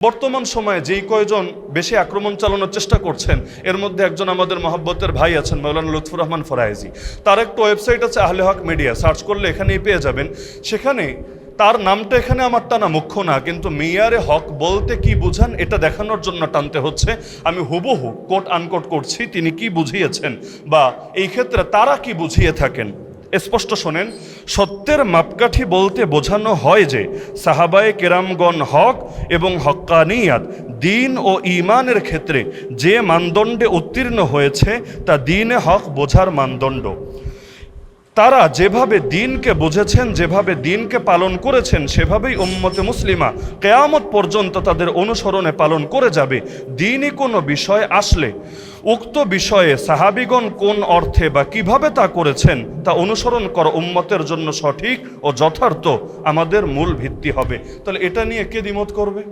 বর্তমান সময়ে যেই কয়জন বেশি আক্রমণ চালানোর চেষ্টা করছেন এর মধ্যে একজন আমাদের মহব্বতের ভাই আছেন মাওলানা লুৎফুর রহমান ফরায়েজি। তার একটা ওয়েবসাইট আছে আহলে হক মিডিয়া, সার্চ করলে এখানেই পেয়ে যাবেন। সেখানে তার নামটা এখানে আমার টানা মুখ্য না, কিন্তু মেয়ারে হক বলতে কি বুঝান এটা দেখানোর জন্য টানতে হচ্ছে। আমি হুবহু কোট আনকোট করছি তিনি কি বুঝিয়েছেন বা এই ক্ষেত্রে তারা কি বুঝিয়ে থাকেন। স্পষ্ট শোনেন, সত্যের মাপকাঠি বলতে বোঝানো হয় যে সাহাবায়ে কেরামগণ হক এবং হক্কানিয়াত দিন ও ঈমানের ক্ষেত্রে যে মানদণ্ডে উত্তীর্ণ হয়েছে তা দ্বীনে হক বোঝার মানদণ্ড। তারা যেভাবে দ্বীনকে বুঝেছেন, যেভাবে দ্বীনকে পালন করেছেন, সেভাবেই উম্মতে মুসলিমা কিয়ামত পর্যন্ত তাদের অনুসরণে পালন করে যাবে। দ্বীনি কোনো বিষয় আসলে উক্ত বিষয়ে সাহাবিগণ কোন অর্থে বা কিভাবে তা করেছেন তা অনুসরণ করা উম্মতের জন্য সঠিক ও যথার্থ আমাদের মূল ভিত্তি হবে। তাহলে এটা নিয়ে কে দ্বিমত করবে?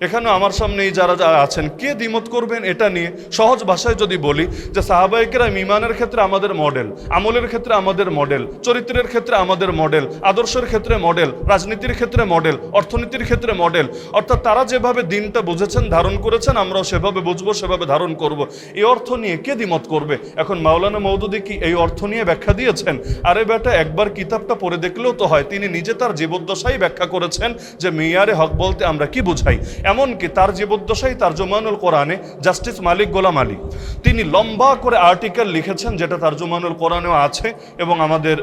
এখানে আমার সামনে যারা যারা আছেন কে দ্বিমত করবেন এটা নিয়ে? সহজ ভাষায় যদি বলি যে সাহাবায়ে কেরাম ঈমানের ক্ষেত্রে আমাদের মডেল, আমলের ক্ষেত্রে আমাদের মডেল, চরিত্রের ক্ষেত্রে আমাদের মডেল, আদর্শের ক্ষেত্রে মডেল, রাজনীতির ক্ষেত্রে মডেল, অর্থনীতির ক্ষেত্রে মডেল। অর্থাৎ তারা যেভাবে দিনটা বুঝেছেন, ধারণ করেছেন, আমরাও সেভাবে বুঝবো, সেভাবে ধারণ করব। এই অর্থ নিয়ে কে দ্বিমত করবে? এখন মাওলানা মওদুদী কি এই অর্থ নিয়ে ব্যাখ্যা দিয়েছেন? আরে বেটা, একবার কিতাবটা পড়ে দেখলেও তো হয়। তিনি নিজে তার জীবদ্দশাই ব্যাখ্যা করেছেন যে মেয়ারে হক বলতে আমরা কি বুঝাই। এমনকি তার জীবদ্দশাই তারজুমানুল কোরআনে জাস্টিস মালিক গোলাম আলী তিনি লম্বা করে আর্টিকেল লিখেছেন, যেটা তারজুমানুল কোরআনেও আছে এবং আমাদের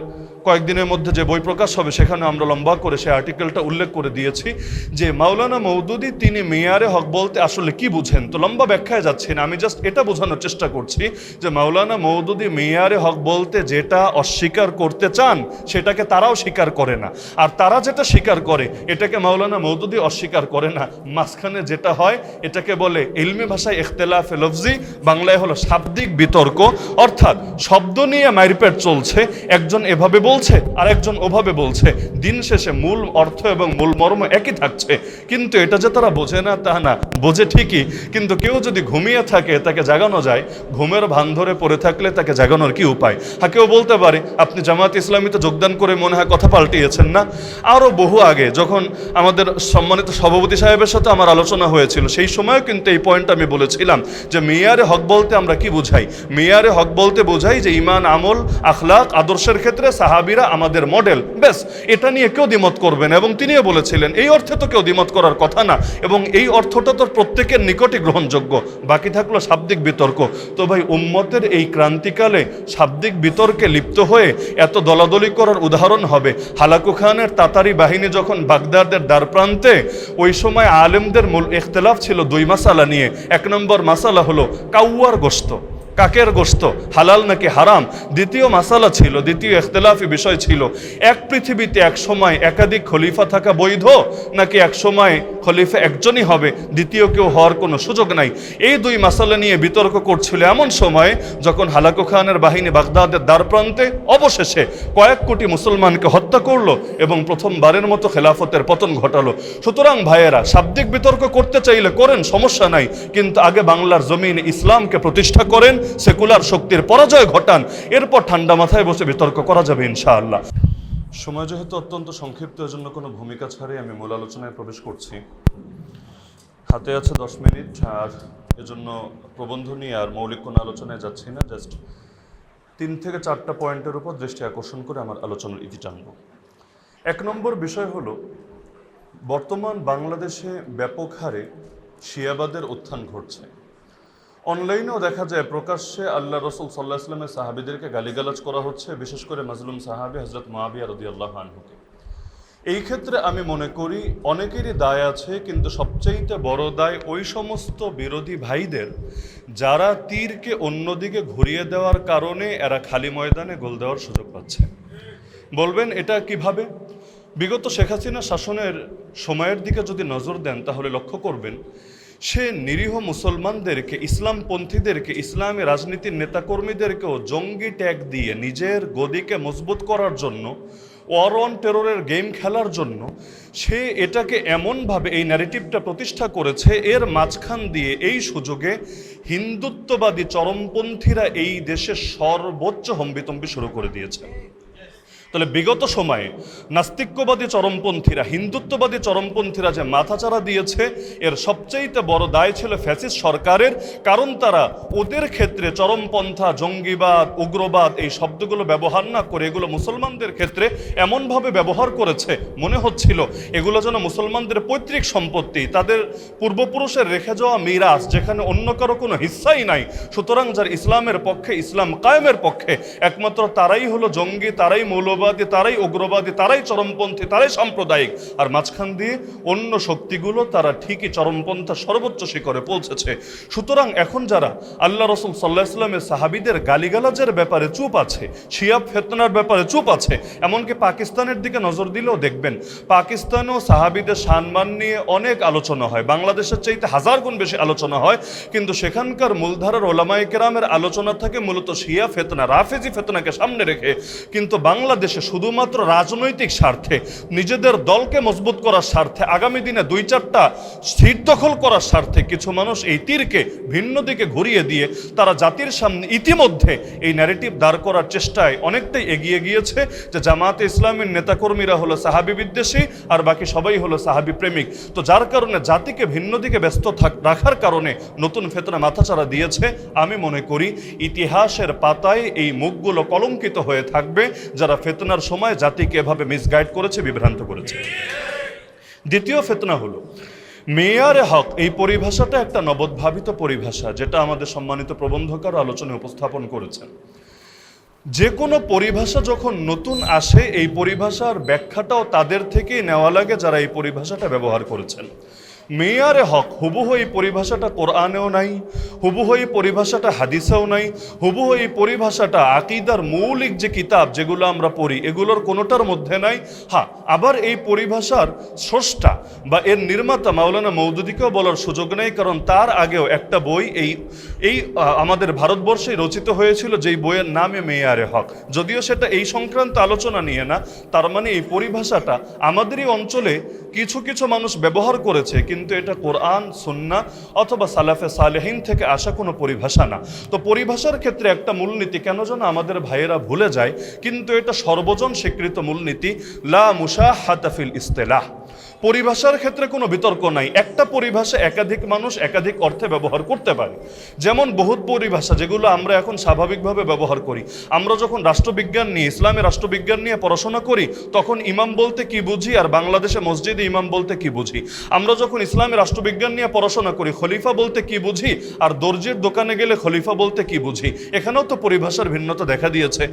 কয়েকদিনের মধ্যে যে বই প্রকাশ হবে সেখানে আমরা লম্বা করে সেই আর্টিকেলটা উল্লেখ করে দিয়েছি যে মাওলানা মওদুদী তিনি মেয়ারে হক বলতে আসলে কি বুঝেন। তো লম্বা ব্যাখ্যায় যাচ্ছি না, আমি জাস্ট এটা বোঝানোর চেষ্টা করছি যে মাওলানা মওদুদী মেয়ারে হক বলতে যেটা অস্বীকার করতে চান সেটাকে তারাও স্বীকার করে না, আর তারা যেটা স্বীকার করে এটাকে মাওলানা মওদুদী অস্বীকার করে না। মাঝখানে যেটা হয় এটাকে বলে ইলমি ভাষায় ইখতিলাফে লফজি, বাংলায় হলো শাব্দিক বিতর্ক। অর্থাৎ শব্দ নিয়ে মারপেট চলছে, একজন এভাবে বলছে আর একজন ওভাবে বলছে, দিন শেষে মূল অর্থ এবং মূল মর্ম একই থাকছে। কিন্তু এটা যে তারা বোঝে না তা না, বোঝে ঠিকই, কিন্তু কেউ যদি ঘুমিয়ে থাকে তাকে জাগানো যায়, ঘুমের ভান ধরে পড়ে থাকলে তাকে জাগানোর কি উপায়? হ্যাঁ, কেউ বলতে পারে আপনি জামায়াত ইসলামীতে যোগদান করে মনে হয় কথা পাল্টিয়েছেন না। আরও বহু আগে যখন আমাদের সম্মানিত সভাপতি সাহেবের সাথে আমার আলোচনা হয়েছিল সেই সময়ও কিন্তু এই পয়েন্টটা আমি বলেছিলাম যে মেয়ারে হক বলতে আমরা কি বুঝাই। মেয়ারে হক বলতে বোঝাই যে ঈমান, আমল, আখলাক, আদর্শের ক্ষেত্রে সাহাবীরা আমাদের মডেল। বেশ, এটা নিয়ে কেউ দ্বিমত করবে না এবং তিনিও বলেছিলেন এই অর্থে তো কেউ দ্বিমত করার কথা না এবং এই অর্থটা তো প্রত্যেকের নিকটই গ্রহণযোগ্য। বাকি থাকলো শাব্দিক বিতর্ক। তো ভাই, উম্মতের এই ক্রান্তিকালে শাব্দিক বিতর্কে লিপ্ত হয়ে এত দলাদলি করার উদাহরণ হবে হালাকু খানের তাতারি বাহিনী যখন বাগদাদের দ্বারপ্রান্তে, ওই সময় আলেমদের মূল ইখতিলাফ ছিল দুই মাসালা নিয়ে। এক নম্বর মাসালা হলো কাউয়ার গোশত, কাকের গোশত হালাল নাকি হারাম। দ্বিতীয় মাসালা ছিল, দ্বিতীয় ইখতিলাফি বিষয় ছিল এক পৃথিবীতে এক সময় একাধিক খলিফা থাকা বৈধ নাকি এক সময় খলিফা একজনই হবে, দ্বিতীয় কেউ হওয়ার কোনো সুযোগ নাই। এই দুই মাসালা নিয়ে বিতর্ক করছিল এমন সময়ে যখন হালাকু খানের বাহিনী বাগদাদের দ্বারপ্রান্তে অবশেষে কয়েক কোটি মুসলমানকে হত্যা করলো এবং প্রথমবারের মতো খেলাফতের পতন ঘটালো। সুতরাং ভাইয়েরা, শাব্দিক বিতর্ক করতে চাইলে করেন, সমস্যা নাই, কিন্তু আগে বাংলার জমিনে ইসলামকে প্রতিষ্ঠা করেন, সেকুলার শক্তির পরাজয় ঘটান, এরপর ঠান্ডা মাথায় বসে বিতর্ক করা যাবে ইনশাআল্লাহ। সময় যেহেতু অত্যন্ত সংক্ষিপ্ত, এর জন্য কোনো ভূমিকা ছাড়াই আমি মূল আলোচনায় প্রবেশ করছি। হাতে আছে 10 মিনিট, আর এজন্য প্রবন্ধ নিয়ে আর মৌলিক কোনো আলোচনায় যাচ্ছি না। জাস্ট 3 থেকে 4টা পয়েন্টের উপর দৃষ্টি আকর্ষণ করে আমার আলোচনার ইতি টানব। 1 নম্বর বিষয় হলো, বর্তমান বাংলাদেশে ব্যাপক হারে শিয়াবাদের উত্থান ঘটছে। অনলাইনেও দেখা যায় প্রকাশ্যে আল্লাহ রসুল সাল্লাল্লাহু আলাইহি ওয়াসাল্লামের সাহাবীদেরকে গালিগালাজ করা হচ্ছে, বিশেষ করে মাজলুম সাহাবী হযরত মুআবিয়া রাদিয়াল্লাহু আনহুকে। এই ক্ষেত্রে আমি মনে করি অনেকেরই দায় আছে, কিন্তু সবচাইতে বড় দায় ওই সমস্ত বিরোধী ভাইদের যারা তীরকে অন্যদিকে ঘুরিয়ে দেওয়ার কারণে এরা খালি ময়দানে গোল দেওয়ার সুযোগ পাচ্ছে। বলবেন এটা কিভাবে? বিগত শেখ হাসিনা শাসনের সময়ের দিকে যদি নজর দেন তাহলে লক্ষ্য করবেন সে নিরীহ মুসলমানদেরকে, ইসলামপন্থীদেরকে, ইসলামী রাজনীতির নেতাকর্মীদেরকেও জঙ্গি ট্যাগ দিয়ে নিজের গদিকে মজবুত করার জন্য, ওয়ার অন টেররের গেম খেলার জন্য সে এটাকে এমনভাবে এই ন্যারেটিভটা প্রতিষ্ঠা করেছে, এর মাঝখান দিয়ে এই সুযোগে হিন্দুত্ববাদী চরমপন্থীরা এই দেশে সর্বোচ্চ হম্বিতম্বি শুরু করে দিয়েছে। তাহলে বিগত সময়ে নাস্তিক্যবাদী চরমপন্থীরা, হিন্দুত্ববাদী চরমপন্থীরা যে মাথাচাড়া দিয়েছে, এর সবচেয়ে বড় দায় ছিল ফ্যাসিস্ট সরকারের। কারণ তারা ওদের ক্ষেত্রে চরমপন্থা, জঙ্গিবাদ, উগ্রবাদ এই শব্দগুলো ব্যবহার না করে এগুলো মুসলমানদের ক্ষেত্রে এমনভাবে ব্যবহার করেছে মনে হচ্ছিল এগুলো যেন মুসলমানদের পৈতৃক সম্পত্তি, তাদের পূর্বপুরুষের রেখে যাওয়া মিরাজ, যেখানে অন্য কারো কোনো হিস্সাই নাই। সুতরাং যার ইসলামের পক্ষে, ইসলাম কায়েমের পক্ষে একমাত্র তারাই হলো জঙ্গি, তারাই মৌলবাদী, তারাই উগ্রবাদী, তারাই চরমপন্থী, তারাই সাম্প্রদায়িক। আর মাঝখান দিয়ে অন্য শক্তিগুলো তারা ঠিকই চরমপন্থা সর্বোচ্চ শিখরে পৌঁছেছে। সুতরাং এখন যারা আল্লাহ রসুল সাল্লাহ ইসলামের সাহাবিদের গালিগালাজের ব্যাপারে চুপ আছে, শিয়া ফিতনার ব্যাপারে চুপ আছে, এমনকি পাকিস্তানের দিকে নজর দিলেও দেখবেন পাকিস্তানেও সাহাবিদের সম্মান নিয়ে অনেক আলোচনা হয়, বাংলাদেশের চাইতে 1000 গুণ বেশি আলোচনা হয়, কিন্তু সেখানকার মূলধারার ওলামায়ে কেরামের আলোচনা থাকে মূলত শিয়া ফিতনা, রাফেজি ফিতনাকে সামনে রেখে। কিন্তু বাংলাদেশে শুধুমাত্র রাজনৈতিক স্বার্থে, নিজেদের দলকে মজবুত করার স্বার্থে, আগামী দিনে 2-4টা সিট দখল করার স্বার্থে কিছু মানুষ এই তীরকে ভিন্ন দিকে ঘুরিয়ে দিয়ে তারা জাতির সামনে ইতিমধ্যে এই ন্যারেটিভ দাঁড় করার চেষ্টায় অনেকটাই এগিয়ে গিয়েছে যে জামায়াতে ইসলামের নেতাকর্মীরা হলো সাহাবী বিদ্বেষী আর বাকি সবাই হলো সাহাবী প্রেমিক। তো যার কারণে জাতিকে ভিন্ন দিকে ব্যস্ত রাখার কারণে নতুন ফিতনা মাথাচাড়া দিয়েছে। আমি মনে করি ইতিহাসের পাতায় এই মুখগুলো কলঙ্কিত হয়ে থাকবে যারা ফিতনার সময় জাতিকে এভাবে মিসগাইড করেছে, বিভ্রান্ত করেছে। দ্বিতীয় ফিতনা হলো মেয়ারে হক। এই পরিভাষাটা একটা নবোদ্ভাবিত পরিভাষা, যেটা আমাদের সম্মানিত প্রবন্ধকার আলোচনায় উপস্থাপন করেছেন। যে কোনো পরিভাষা যখন নতুন আসে, এই পরিভাষার ব্যাখ্যাটাও তাদের থেকেই নেওয়া লাগে যারা এই পরিভাষাটা ব্যবহার করেছেন। মেয়ারে হক হুবহু এই পরিভাষাটা কোরআনেও নাই, হুবহু এই পরিভাষাটা হাদিসেও নাই, হুবহু এই পরিভাষাটা আকীদার মৌলিক যে কিতাব যেগুলো আমরা পড়ি এগুলোর কোনোটার মধ্যে নাই। হ্যাঁ, আবার এই পরিভাষার স্রষ্টা বা এর নির্মাতা মাওলানা মওদুদীকেও বলার সুযোগ নেই, কারণ তার আগেও একটা বই এই আমাদের ভারতবর্ষে রচিত হয়েছিল যেই বইয়ের নামে মেয়ারে হক। যদিও সেটা এই সংক্রান্ত আলোচনা নিয়ে না, তার মানে এই পরিভাষাটা আমাদেরই অঞ্চলে কিছু কিছু মানুষ ব্যবহার করেছে, কিন্তু এটা কোরআন, সুন্নাহ অথবা সালাফে সালেহিন থেকে আসা কোনো পরিভাষা না। তো পরিভাষার ক্ষেত্রে একটা মূলনীতি কেন যেন আমাদের ভাইয়েরা ভুলে যায়, কিন্তু এটা সর্বজন স্বীকৃত মূলনীতি, লা মুশাহাতা ফিল ইসতিলাহ। পরিভাষার ক্ষেত্রে কোনো বিতর্ক নাই। একটা পরিভাষা একাধিক মানুষ একাধিক অর্থে ব্যবহার করতে পারে। যেমন বহুত পরিভাষা যেগুলো আমরা এখন স্বাভাবিকভাবে ব্যবহার করি। আমরা যখন রাষ্ট্রবিজ্ঞান নিয়ে, ইসলামী রাষ্ট্রবিজ্ঞান নিয়ে পড়াশোনা করি তখন ইমাম বলতে কি বুঝি আর বাংলাদেশে মসজিদে ইমাম বলতে কি বুঝি। আমরা যখন ইসলামী রাষ্ট্রবিজ্ঞান নিয়ে পড়াশোনা করি খলিফা বলতে কি বুঝি আর দর্জির দোকানে গেলে খলিফা বলতে কি বুঝি। এখানেও তো পরিভাষার ভিন্নতা দেখা দিয়েছে।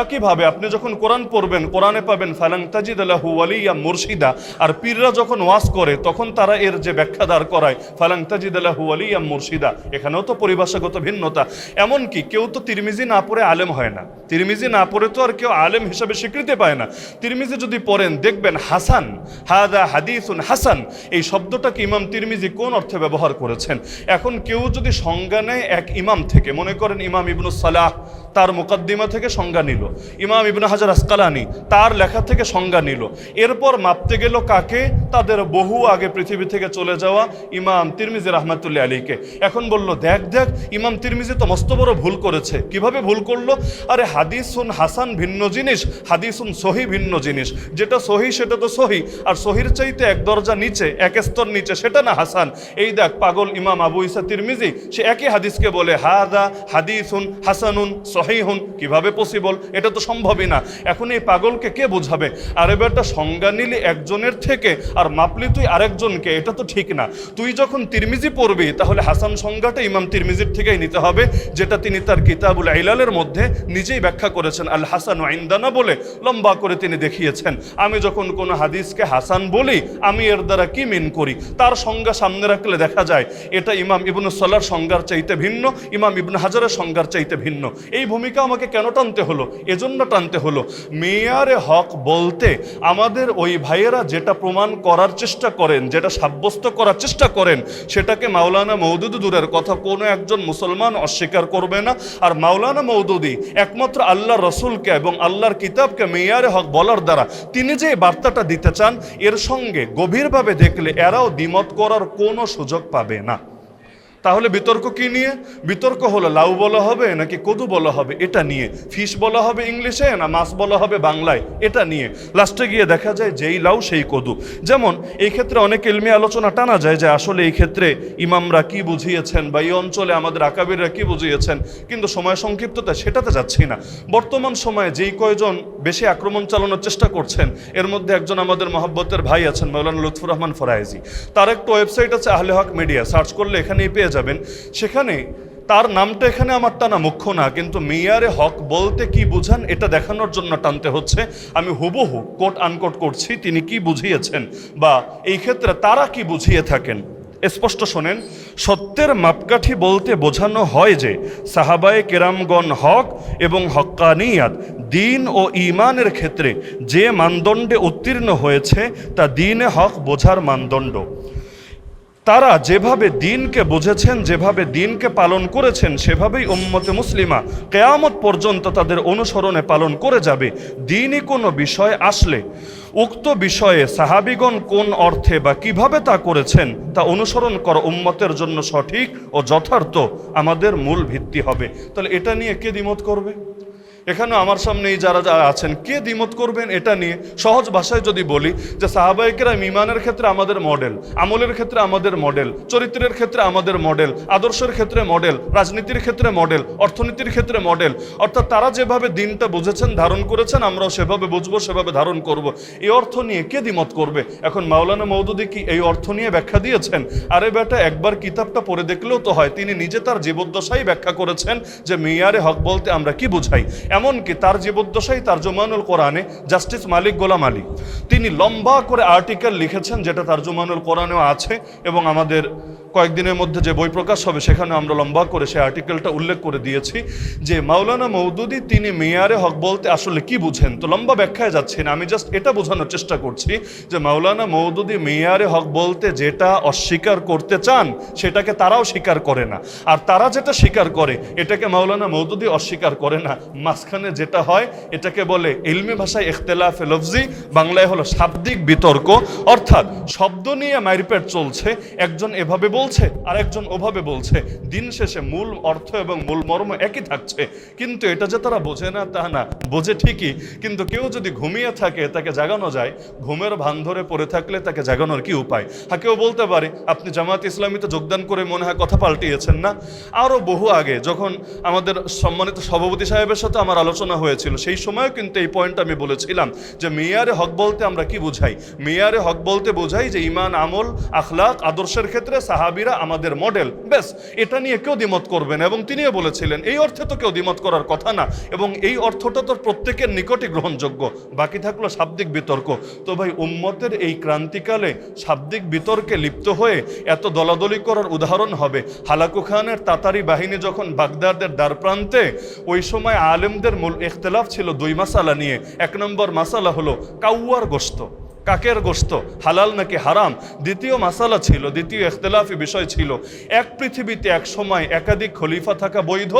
একইভাবে আপনি যখন কোরআন পড়বেন, কোরআনে পাবেন ফালাং তাজিদ লাহু ওয়ালিয়া মুরশিদা, আর পীররা যখন ওয়াজ করে তখন তারা এর যে ব্যাখ্যা দাঁড় করায় ফালাং তাজিদ লাহু ওয়ালিয়া মুরশিদা, এখানেও তো পরিভাষাগত ভিন্নতা। এমনকি কেউ তো তিরমিজি না পড়ে আলেম হয় না, তিরমিজি না পড়ে তো আর কেউ আলেম হিসাবে স্বীকৃতি পায় না। তিরমিজি যদি পড়েন দেখবেন হাসান, হাদা হাদিসুন হাসান, এই শব্দটাকে ইমাম তিরমিজি কোন অর্থে ব্যবহার করেছেন। এখন কেউ যদি সংজ্ঞা নেয় এক ইমাম থেকে, মনে করেন ইমাম ইবনুস সালাহ তার মুকদ্দিমা থেকে সংজ্ঞা নিল, ইমাম ইবনে হাজার আসকালানি তার লেখা থেকে সংজ্ঞা নিল, এরপর মাপতে গেল কাকে? তাদের বহু আগে পৃথিবী থেকে চলে যাওয়া ইমাম তিরমিজি রাহমাতুল্লাহ আলাইহিকে। এখন বলল দেখ দেখ ইমাম তিরমিজি তো মস্ত বড় ভুল করেছে। কিভাবে ভুল করলো? আরে হাদিসুন হাসান ভিন্ন জিনিস, হাদিসুন সহি ভিন্ন জিনিস। যেটা সহি সেটা তো সহি, আর সহির চাইতে এক দরজা নিচে, এক স্তর নিচে, সেটা না হাসান। এই দেখ পাগল ইমাম আবু ঈসা তিরমিজি, সে একই হাদিসকে বলে হাদা হাদিসুন হাসানুন সহিহুন। কিভাবে পসিবল? এটা তো সম্ভবই না। এখন এই পাগলকে কে বোঝাবে? আরে বেটা, সংজ্ঞা নিলি একজনের থেকে আর মাপলি তুই আরেকজনকে, এটা তো ঠিক না। তুই যখন তিরমিজি পড়বি তাহলে হাসান সংজ্ঞাটা ইমাম তিরমিজির থেকেই নিতে হবে, যেটা তিনি তার কিতাবুল ইলালের মধ্যে নিজেই ব্যাখ্যা করেছেন। আল হাসানু ইনদানা বলে লম্বা করে তিনি দেখিয়েছেন। আমি যখন কোনো হাদিসকে হাসান বলি আমি এর দ্বারা কি মিন করি, তার সংজ্ঞা সামনে রাখলে দেখা যায় এটা ইমাম ইবনুস সালাহর সংজ্ঞার চাইতে ভিন্ন, ইমাম ইবনে হাজারের সংজ্ঞার চাইতে ভিন্ন। এই ভূমিকা আমাকে কেন টানতে হলো? এজন্য টানতে হলো, মেয়ারে হক বলতে আমাদের ওই ভাইয়েরা যেটা প্রমাণ করার চেষ্টা করেন, যেটা সাব্যস্ত করার চেষ্টা করেন, সেটাকে মাওলানা মওদুদি দূরের কথা কোনো একজন মুসলমান অস্বীকার করবে না। আর মাওলানা মওদুদি একমাত্র আল্লাহর রসুলকে এবং আল্লাহর কিতাবকে মেয়ারে হক বলার দ্বারা তিনি যে বার্তাটা দিতে চান, এর সঙ্গে গভীরভাবে দেখলে এরাও দ্বিমত করার কোনো সুযোগ পাবে না। তাহলে বিতর্ক কি নিয়ে? বিতর্ক হলো লাউ বলা হবে নাকি কদু বলা হবে এটা নিয়ে, ফিশ বলা হবে ইংলিশে না মাছ বলা হবে বাংলায় এটা নিয়ে। লাস্টে গিয়ে দেখা যায় যেই লাউ সেই কদু। যেমন এই ক্ষেত্রে অনেক ইলমি আলোচনা টানা যায় যে আসলে এই ক্ষেত্রে ইমামরা কি বুঝিয়েছেন বা এই অঞ্চলে আমাদের আকাবিররা কি বুঝিয়েছেন, কিন্তু সময় সংক্ষিপ্ততা সেটাতে যাচ্ছি না। বর্তমান সময়ে যেই কয়জন বেশি আক্রমণ চালানোর চেষ্টা করছেন এর মধ্যে একজন আমাদের মহব্বতের ভাই আছেন মাওলানা লুৎফুর রহমান ফরায়েজি। তার একটা ওয়েবসাইট আছে আহলে হক মিডিয়া, সার্চ করলে এখানেই পেয়ে যাবেন। সেখানে তার নামটা এখানে আমার টানা মুখ্য না, কিন্তু মেয়ারে হক বলতে কি বুঝান এটা দেখানোর জন্য টানতে হচ্ছে। আমি হুবহু কোট আনকোট করছি তিনি কি বুঝিয়েছেন বা এই ক্ষেত্রে তারা কি বুঝিয়ে থাকেন। স্পষ্ট শোনেন, সত্যের মাপকাঠি বলতে বোঝানো হয় যে সাহাবায়ে কেরামগণ হক এবং হক্কানিয়াত দিন ও ঈমানের ক্ষেত্রে যে মানদণ্ডে উত্তীর্ণ হয়েছে তা দ্বীনে হক বোঝার মানদণ্ড। তারা যেভাবে দ্বীনকে বুঝেছেন, যেভাবে দ্বীনকে পালন করেছেন, সেভাবেই উম্মতে মুসলিমা কিয়ামত পর্যন্ত তাদের অনুসরণে পালন করে যাবে। দ্বীনি কোনো বিষয় আসলে উক্ত বিষয়ে সাহাবিগণ কোন অর্থে বা কিভাবে তা করেছেন তা অনুসরণ করা উম্মতের জন্য সঠিক ও যথার্থ আমাদের মূল ভিত্তি হবে। তাহলে এটা নিয়ে কে দ্বিমত করবে? এখানে আমার সামনে যারা যারা আছেন কে দ্বিমত করবেন এটা নিয়ে? সহজ ভাষায় যদি বলি যে সাহাবায়ে কেরাম ঈমানের ক্ষেত্রে আমাদের মডেল, আমলের ক্ষেত্রে আমাদের মডেল, চরিত্রের ক্ষেত্রে আমাদের মডেল, আদর্শের ক্ষেত্রে মডেল, রাজনীতির ক্ষেত্রে মডেল, অর্থনীতির ক্ষেত্রে মডেল। অর্থাৎ তারা যেভাবে দিনটা বুঝেছেন ধারণ করেছেন আমরাও সেভাবে বুঝবো, সেভাবে ধারণ করব। এই অর্থ নিয়ে কে দ্বিমত করবে? এখন মাওলানা মওদুদী কি এই অর্থ নিয়ে ব্যাখ্যা দিয়েছেন? আরে বেটা, একবার কিতাবটা পড়ে দেখলেও তো হয়। তিনি নিজে তার জীবদ্দশাই ব্যাখ্যা করেছেন যে মেয়ারে হক বলতে আমরা কি বুঝাই। এমনকি তার জীবদ্দশাই তারজুমানুল কোরআনে জাস্টিস মালিক গোলাম আলী তিনি লম্বা করে আর্টিকেল লিখেছেন, যেটা তারজুমানুল কোরআনেও আছে এবং আমাদের কয়েকদিনের মধ্যে যে বই প্রকাশ হবে সেখানে আমরা লম্বা করে সেই আর্টিকেলটা উল্লেখ করে দিয়েছি যে মাওলানা মওদুদী তিনি মেয়ারে হক বলতে আসলে কি বুঝেন। তো লম্বা ব্যাখ্যায় যাচ্ছি না, আমি জাস্ট এটা বোঝানোর চেষ্টা করছি যে মাওলানা মওদুদী মেয়ারে হক বলতে যেটা অস্বীকার করতে চান সেটাকে তারাও স্বীকার করে না, আর তারা যেটা স্বীকার করে এটাকে মাওলানা মওদুদী অস্বীকার করে না। মাঝখানে যেটা হয় এটাকে বলে ইলমি ভাষায় ইখতিলাফে লফজি, বাংলায় হলো শাব্দিক বিতর্ক। অর্থাৎ শব্দ নিয়ে মারপেট চলছে, একজন এভাবে বলছে আর একজন ওভাবে বলছে, দিন শেষে মূল অর্থ এবং মূল মর্ম একই থাকছে। কিন্তু এটা যে তারা বোঝে না তা না, বোঝে ঠিকই, কিন্তু কেউ যদি ঘুমিয়ে থাকে তাকে জাগানো যায়, ঘুমের ভান ধরে পড়ে থাকলে তাকে জাগানোর কি উপায়? হ্যাঁ, কেউ বলতে পারে আপনি জামাত ইসলামীতে যোগদান করে মনে হয় কথা পাল্টিয়েছেন না। আরও বহু আগে যখন আমাদের সম্মানিত সভাপতি সাহেবের সাথে আমার আলোচনা হয়েছিল সেই সময়ও কিন্তু এই পয়েন্টটা আমি বলেছিলাম যে মেয়ারে হক বলতে আমরা কি বুঝাই। মেয়ারে হক বলতে বোঝাই যে ঈমান, আমল, আখলাক, আদর্শের ক্ষেত্রে সাহাবীরা আমাদের মডেল। বেশ, এটা নিয়ে কেউ দ্বিমত করবে না এবং তিনিও বলেছিলেন এই অর্থে তো কেউ দ্বিমত করার কথা না এবং এই অর্থটা তো প্রত্যেকের নিকটই গ্রহণযোগ্য। বাকি থাকলো শাব্দিক বিতর্ক। তো ভাই, উম্মতের এই ক্রান্তিকালে শাব্দিক বিতর্কে লিপ্ত হয়ে এত দলাদলি করার উদাহরণ হবে হালাকু খানের তাতারি বাহিনী যখন বাগদাদের দ্বারপ্রান্তে, ওই সময় আলেমদের মূল ইখতিলাফ ছিল দুই মাসালা নিয়ে। এক নম্বর মাসালা হলো কাউয়ার গোশত, কাকের গোশত হালাল নাকি হারাম। দ্বিতীয় মাসালা ছিল, দ্বিতীয় ইখতিলাফি বিষয় ছিল এক পৃথিবীতে এক সময় একাধিক খলিফা থাকা বৈধ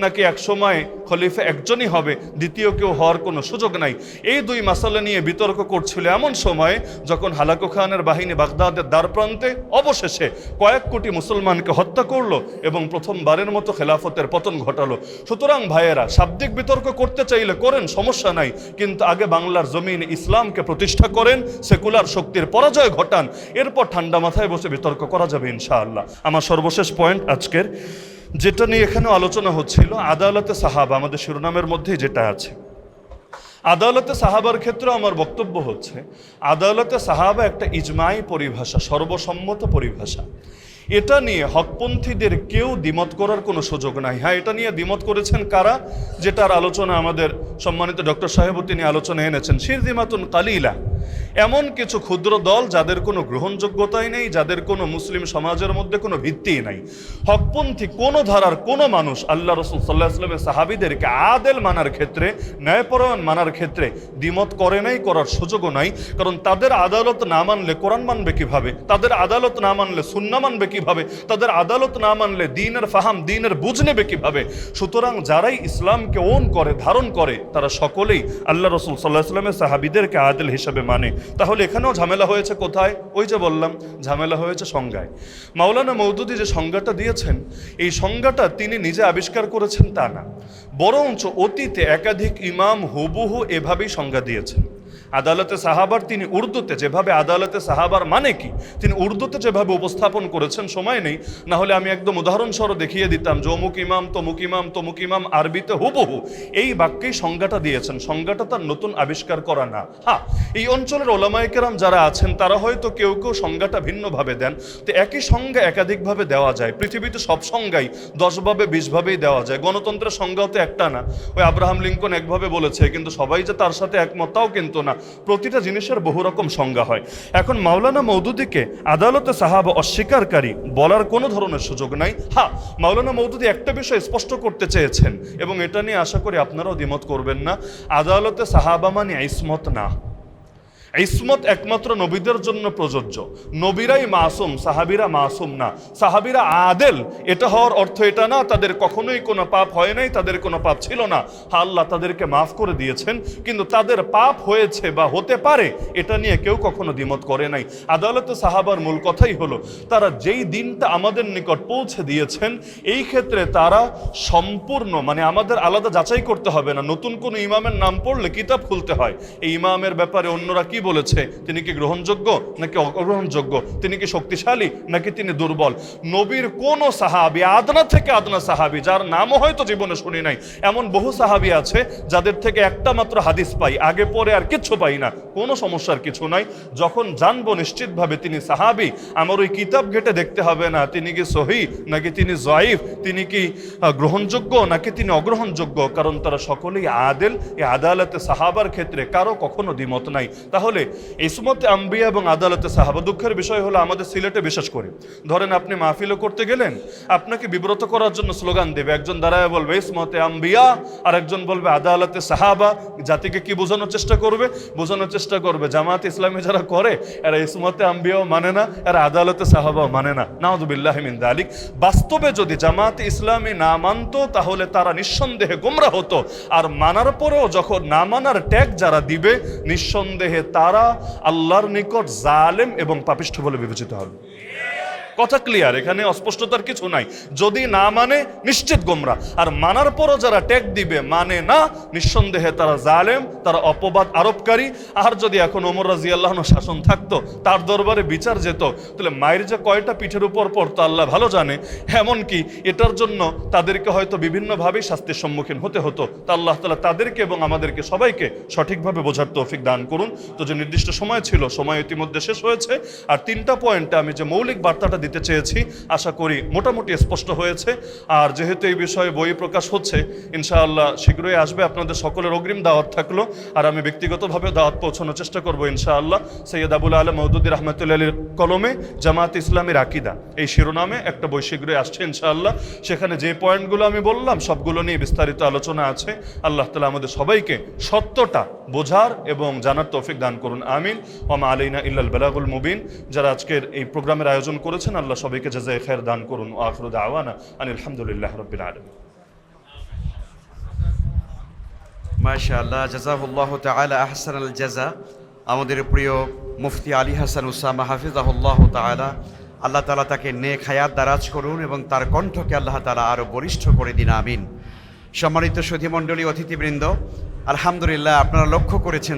নাকি এক সময় খলিফা একজনই হবে, দ্বিতীয় কেউ হওয়ার কোনো সুযোগ নাই। এই দুই মাসালা নিয়ে বিতর্ক করছিল এমন সময়ে যখন হালাকু খানের বাহিনী বাগদাদের দ্বারপ্রান্তে অবশেষে কয়েক কোটি মুসলমানকে হত্যা করলো এবং প্রথমবারের মতো খেলাফতের পতন ঘটালো। সুতরাং ভাইয়েরা, শাব্দিক বিতর্ক করতে চাইলে করেন, সমস্যা নাই, কিন্তু আগে বাংলার জমিনে ইসলামকে প্রতিষ্ঠা করেন, সেকুলার শক্তির পরাজয় ঘটান, এরপর ঠান্ডা মাথায় বসে বিতর্ক করা যাবে ইনশাআল্লাহ। আমার সর্বশেষ পয়েন্ট আজকের যেটা নিয়ে এখানেও আলোচনা হচ্ছিল, আদালতে সাহাবা, আমাদের শিরোনামের মধ্যেই যেটা আছে। আদালতে সাহাবার ক্ষেত্রে আমার বক্তব্য হচ্ছে আদালতে সাহাবা একটা ইজমাই পরিভাষা, সর্বসম্মত পরিভাষা। এটা নিয়ে হকপন্থীদের কেউ দ্বিমত করার কোনো সুযোগ নাই। হ্যাঁ, এটা নিয়ে দ্বিমত করেছেন কারা, যেটার আলোচনা আমাদের সম্মানিত ডক্টর সাহেব তিনি আলোচনা এনেছেন, শিরদিমাতুন কালিলা, এমন কিছু ক্ষুদ্র দল যাদের কোনো গ্রহণযোগ্যতাই নেই, যাদের কোনো মুসলিম সমাজের মধ্যে কোনো ভিত্তিই নাই। হকপন্থী কোনো ধারার কোনো মানুষ আল্লাহ রাসূল সাল্লাল্লাহু আলাইহি ওয়াসাল্লামের সাহাবীদেরকে আদেল মানার ক্ষেত্রে, ন্যায়পরায়ণ মানার ক্ষেত্রে দ্বিমত করে নাই, করার সুযোগও নাই। কারণ তাদের আদালত না মানলে কোরআন মানবে কিভাবে, তাদের আদালত না মানলে সুন্নাহ মানবে কিভাবে, তাদের আদালত না মানলে দ্বীনের ফাহাম, দ্বীনের বুঝ নেবে কিভাবে। সুতরাং যারাই ইসলামকে ওন করে, ধারণ করে, তারা সকলেই আল্লাহ রাসূল সাল্লাল্লাহু আলাইহি ওয়াসাল্লামের সাহাবীদেরকে আদেল হিসেবে মানে। তাহলে এখানেও ঝামেলা হয়েছে কোথায়? ওই যে বললাম, ঝামেলা হয়েছে সংজ্ঞায়। মাওলানা মওদুদী যে সংজ্ঞাটা দিয়েছেন, এই সংজ্ঞাটা তিনি নিজে আবিষ্কার করেছেন তা না, বরঞ্চ অতীতে একাধিক ইমাম হুবহু এভাবেই সংজ্ঞা দিয়েছেন। আদালতে সাহাবার তিনি উর্দুতে যেভাবে, আদালতে সাহাবার মানে কি তিনি উর্দুতে যেভাবে উপস্থাপন করেছেন, সময় নেই, না হলে আমি একদম উদাহরণস্বরূপ দেখিয়ে দিতাম যে অমুক ইমাম তমুক ইমাম তমুক ইমাম আরবিতে হুবহু এই বাক্যেই সংজ্ঞাটা দিয়েছেন। সংজ্ঞাটা তার নতুন আবিষ্কার করা না। হ্যাঁ, এই অঞ্চলের ওলামায়ে কেরাম যারা আছেন তারা হয়তো কেউ কেউ সংজ্ঞাটা ভিন্নভাবে দেন। তো একই সংজ্ঞা একাধিকভাবে দেওয়া যায়। পৃথিবীতে সব সংজ্ঞাই 10 ভাবে 20 ভাবেই দেওয়া যায়। গণতন্ত্রের সংজ্ঞাও তো একটা না। ওই আব্রাহাম লিঙ্কন একভাবে বলেছে, কিন্তু সবাই যে তার সাথে একমত তাও কিন্তু না। প্রতিটা জিনিসের বহু রকম সংজ্ঞা হয়। এখন মাওলানা মওদুদীকে আদালতে সাহাবা অস্বীকারী বলার কোনো ধরনের সুযোগ নাই। হ্যাঁ, মাওলানা মওদুদী একটা বিষয় স্পষ্ট করতে চেয়েছেন, এবং এটা নিয়ে আশা করি আপনারাও দ্বিমত করবেন না, আদালতে সাহাবা মানে ইসমত না। ইসমত একমাত্র নবীদের জন্য প্রযোজ্য। নবীরাই মাসুম, সাহাবিরা মাসুম না। সাহাবিরা আদেল, এটা হওয়ার অর্থ এটা না তাদের কখনোই কোনো পাপ হয় নাই, তাদের কোনো পাপ ছিল না। আল্লাহ তাদেরকে মাফ করে দিয়েছেন, কিন্তু তাদের পাপ হয়েছে বা হতে পারে এটা নিয়ে কেউ কখনো দ্বিমত করে নাই। আদালতে সাহাবার মূল কথাই হলো, তারা যেই দিনটা আমাদের নিকট পৌঁছে দিয়েছেন এই ক্ষেত্রে তারা সম্পূর্ণ, মানে আমাদের আলাদা যাচাই করতে হবে না। নতুন কোনো ইমামের নাম পড়লে কিতাব খুলতে হয়, এই ইমামের ব্যাপারে অন্যরা কি বলেছে, তিনি কি গ্রহণযোগ্য নাকি অগ্রহণযোগ্য, তিনি কি শক্তিশালী নাকি তিনি দুর্বল। নবীর কোন সাহাবী, আদনা থেকে আদনা সাহাবী, যার নামও হয়তো জীবনে শুনি নাই, এমন বহু সাহাবী আছে যাদের থেকে একটা মাত্র হাদিস পাই, আগে পরে আর কিচ্ছু পাই না। কোনো সমস্যার কিছু নাই। যখন জানবো নিশ্চিতভাবে তিনি সাহাবী, আমার ওই কিতাব ঘেটে দেখতে হবে না তিনি কি সহি নাকি তিনি জয়ীফ, তিনি কি গ্রহণযোগ্য নাকি তিনি অগ্রহণযোগ্য, কারণ তারা সকলেই আদেল। এই আদালতে সাহাবার ক্ষেত্রে কারো কখনো দ্বিমত নাই। তাহলে ইসমতে আম্বিয়া এবং আদালতে সাহাবা, দুঃখের বিষয় হলো আমাদের সিলেটে বিশেষ করে, ধরেন আপনি মাহফিলও করতে গেলেন, আপনাকে বিব্রত করার জন্য স্লোগান দেবে, একজন দাঁড়ায় বলবে ইসমতে আম্বিয়া আর একজন বলবে আদালতে সাহাবা। জাতিকে কি বোঝানোর চেষ্টা করবে? বোঝানোর চেষ্টা করবে জামাত ইসলামী যারা করে এরা ইসমতে আম্বিয়াও মানে না, এরা আদালতে সাহাবাও মানে না। নাউযুবিল্লাহি মিন যালিক। বাস্তবে যদি জামাত ইসলামী না মানতো তাহলে তারা নিঃসন্দেহে গোমরা হতো, আর মানার পরেও যখন না মানার ট্যাগ যারা দিবে নিঃসন্দেহে তারা আল্লাহর নিকট জালেম এবং পাপিষ্ঠ বলে বিবেচিত হবে। কথা ক্লিয়ার, এখানে অস্পষ্টতার কিছু নাই। যদি না মানে নিশ্চিত গোমরা, আর মানার পরও যারা ট্যাগ দিবে মানে না, নিঃসন্দেহে তারা জালেম, তারা অপবাদ আরোপকারী। আর যদি এখন ওমর রাদিয়াল্লাহু আনহু শাসন থাকতো, তার দরবারে বিচার যেত, তাহলে মায়ের যে কয়টা পিঠের উপর পড়তো আল্লাহ ভালো জানে। এমনকি এটার জন্য তাদেরকে হয়তো বিভিন্নভাবেই শাস্তির সম্মুখীন হতে হতো। তা আল্লাহ তাআলা তাদেরকে এবং আমাদেরকে সবাইকে সঠিকভাবে বোঝার তৌফিক দান করুন। তো যে নির্দিষ্ট সময় ছিল, সময় ইতিমধ্যে শেষ হয়েছে। আর 3টা পয়েন্টে আমি যে মৌলিক বার্তাটা দিতে চেয়েছি আশা করি মোটামুটি স্পষ্ট হয়েছে। আর যেহেতু এই বিষয়ে বই প্রকাশ হচ্ছে, ইনশাআল্লাহ শীঘ্রই আসবে, আপনাদের সকলের অগ্রিম দাওয়াত থাকলো। আর আমি ব্যক্তিগতভাবে দাওয়াত পৌঁছানোর চেষ্টা করবো ইনশাআল্লাহ। সৈয়দ আবুল আলম মওদুদী রাহমাতুল্লাহ আলাইহির কলমে জামাত ইসলামীর আকীদা, এই শিরোনামে একটা বই শীঘ্রই আসছে ইনশাআল্লাহ। সেখানে যে পয়েন্টগুলো আমি বললাম সবগুলো নিয়ে বিস্তারিত আলোচনা আছে। আল্লাহ তাআলা আমাদের সবাইকে সত্যটা বোঝার এবং জানার তৌফিক দান করুন, আমিন। ওয়া মা আলাইনা ইল্লাল বালাগুল মুবিন। যারা আজকের এই প্রোগ্রামের আয়োজন করেছেন আল্লাহ সবাইকে জাযায়ে খায়ের দান করুন। ওয়া আখিরু দাওয়ানা আনিল হামদুলিল্লাহি রাব্বিল আলামিন। মাশাআল্লাহ, জাযাহুল্লাহু তাআলা আহসানাল জাযা। আমাদের প্রিয় মুফতি আলী হাসান উসামা হাফিজাহুল্লাহু তাআলা, আল্লাহ তাআলা তাকে নেক হায়াত দারাজ করুন এবং তার কণ্ঠকে আল্লাহ তাআলা আরো বলিষ্ঠ করে দিন, আমিন। সম্মানিত সুধীমণ্ডলী, অতিথিবৃন্দ, আলহামদুলিল্লাহ আপনারা লক্ষ্য করেছেন